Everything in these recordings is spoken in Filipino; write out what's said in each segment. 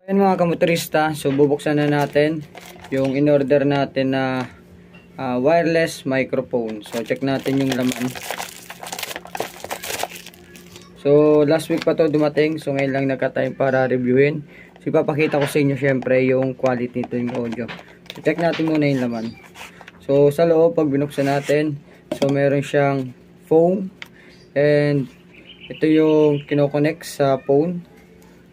Ayan mga kamotorista, so bubuksan na natin yung in-order natin na wireless microphone. So check natin yung laman. So last week pa to dumating, so ngayon lang nagka-time para reviewin. So ipapakita ko sa inyo syempre yung quality nito, yung audio. So check natin muna yung laman. So sa loob, pag binuksan natin, so meron siyang phone, and ito yung kinoconnect sa phone.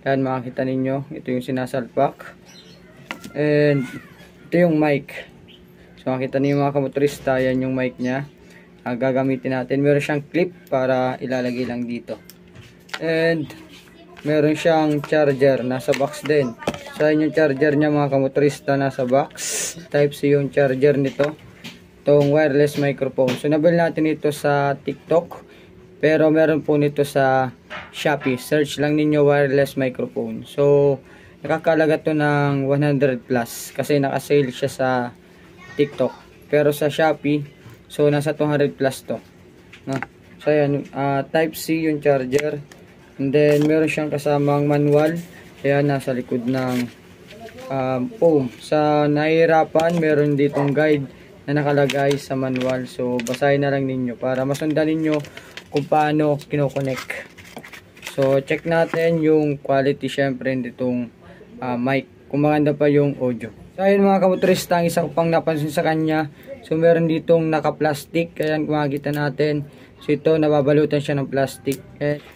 Yan, makikita ninyo, ito yung sinasalpak, and ito yung mic. So makikita niyo mga kamotorista, yan yung mic nya. Gagamitin natin, meron siyang clip para ilalagay lang dito, and meron siyang charger, nasa box din. So yan yung charger nya mga kamotorista, nasa box. Type C yung charger nito, itong wireless microphone. So nabili natin ito sa TikTok, pero meron po nito sa Shopee. Search lang ninyo wireless microphone. So nakakalaga to ng 100 plus kasi naka-sale siya sa TikTok. Pero sa Shopee, so nasa 200 plus to. No? So ayan, type C yung charger. And then meron siyang kasamang manual. Ayan, nasa likod ng phone. Sa nahihirapan, meron ditong guide na nakalagay sa manual. So basahin na lang ninyo para masundan ninyo kung paano kino-connect. So check natin yung quality syempre nitong mic, kung maganda pa yung audio. So ayun mga kamotorista, ang isa ko pang napansin sa kanya, so meron ditong naka-plastic. Ayan, kung makikita natin, so ito nababalutan siya ng plastic,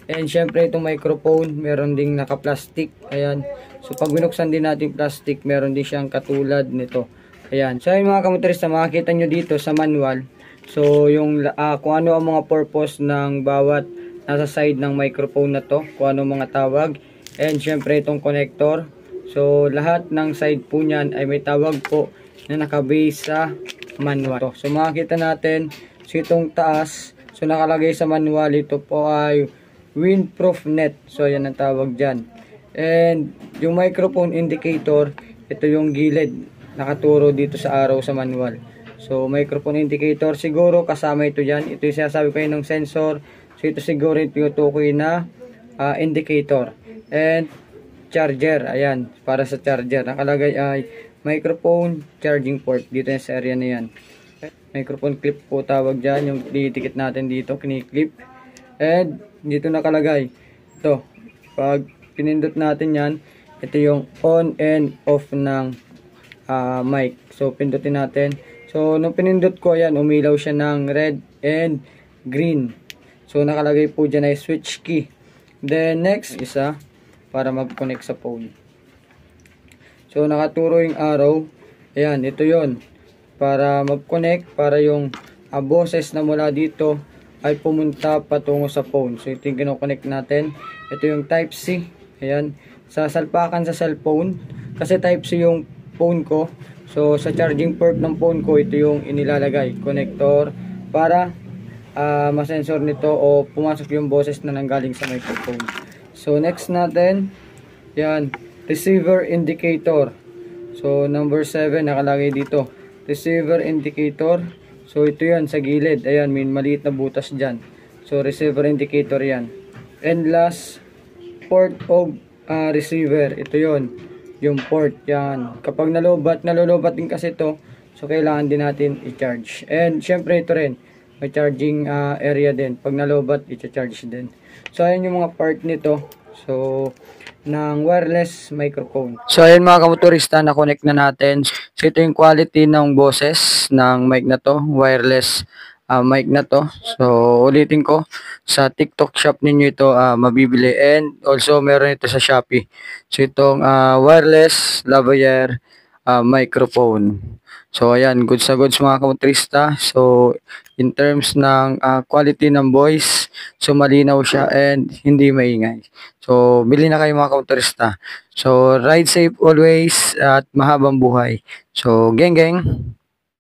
and syempre itong microphone meron ding naka-plastic. Ayan, so pag binuksan din natin plastic, meron din siyang katulad nito. Ayan, so ayun mga kamotorista, makikita nyo dito sa manual, so yung kung ano ang mga purpose ng bawat nasa side ng microphone na to, kung ano mga tawag, and syempre itong connector. So lahat ng side po niyan ay may tawag po na nakabase sa manual. So makikita natin, so itong taas, so nakalagay sa manual, ito po ay windproof net. So yan ang tawag dyan. And yung microphone indicator, ito yung gilid, nakaturo dito sa arrow sa manual. So microphone indicator, siguro kasama ito dyan. Ito yung sinasabi ko ng sensor. So ito siguro ito yung tukoy na indicator. And charger, ayan, para sa charger. Nakalagay ay microphone charging port dito sa area na yan. Microphone clip po tawag dyan, yung didikit natin dito, kiniklip. And dito nakalagay, ito, pag pinindot natin yan, ito yung on and off ng mic. So pindutin natin. So nung pinindot ko, ayan, umilaw siya ng red and green. So nakalagay po dyan ay switch key. Then next, isa para mag-connect sa phone. So nakaturo yung arrow. Ayan, ito yon para mag-connect, para yung boses na mula dito ay pumunta patungo sa phone. So ito yung kinoconnect natin. Ito yung type C. Ayan, sa salpakan sa cellphone, kasi type C yung phone ko. So sa charging port ng phone ko, ito yung inilalagay, connector, para masensor nito o pumasok yung boses na nanggaling sa microphone. So next natin, yan, receiver indicator. So number 7 nakalagay dito, receiver indicator. So ito yan sa gilid, ayan, may maliit na butas dyan. So receiver indicator yan. And last, port of receiver. Ito yon, yung port yan. Kapag nalobat din kasi ito, so kailangan din natin i-charge. And syempre ito rin, may charging area din. Pag nalobat, i-charge din. So ayan yung mga part nito, so ng wireless microphone. So ayan mga kamotorista, na-connect na natin. So ito yung quality ng boses ng mic na to, wireless mic na to. So ulitin ko, sa TikTok shop ninyo ito mabibili, and also meron ito sa Shopee. So itong wireless lavalier microphone. So ayan, goods na goods mga kamotorista. So in terms ng quality ng voice, so malinaw siya and hindi maingay. So bili na kayo mga kamotorista. So ride safe always at mahabang buhay. So geng geng.